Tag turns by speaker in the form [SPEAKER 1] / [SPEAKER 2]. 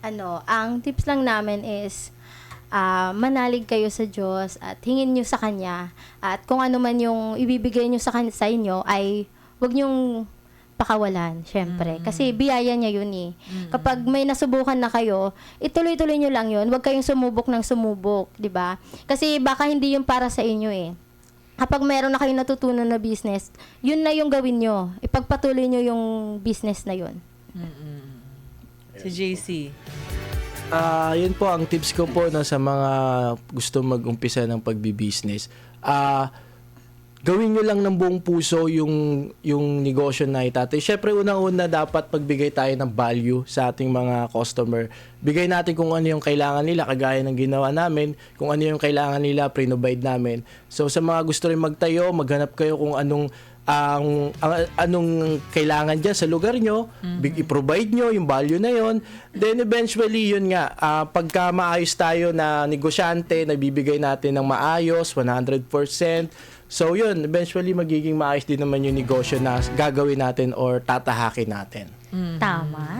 [SPEAKER 1] Ang tips lang namin is manalig kayo sa Diyos at hingin nyo sa Kanya. At kung ano man yung ibibigay nyo sa inyo ay huwag nyong pakawalan, syempre. Kasi biyaya niya yun eh. Kapag may nasubukan na kayo, ituloy-tuloy nyo lang yun. Huwag kayong sumubok ng sumubok, di ba? Kasi baka hindi yung para sa inyo eh. Kapag meron na kayong natutunan na business, yun na yung gawin nyo. Ipagpatuloy nyo yung business na yun.
[SPEAKER 2] Si JC.
[SPEAKER 3] Yun po ang tips ko po, no, sa mga gusto mag-umpisa ng pagbi-business. Gawin nyo lang ng buong puso yung negosyo na itatay. Syempre, unang-una dapat magbigay tayo ng value sa ating mga customer. Bigay natin kung ano yung kailangan nila, kagaya ng ginawa namin. Kung ano yung kailangan nila, pre-provide namin. So, sa mga gusto rin magtayo, maghanap kayo kung anong kailangan dyan sa lugar nyo, i-provide nyo yung value na yon. Then eventually, yun nga, pagka maayos tayo na negosyante, nagbibigay natin ng maayos, 100%, so yun, eventually magiging maayos din naman yung negosyo na gagawin natin or tatahakin natin.
[SPEAKER 1] Tama.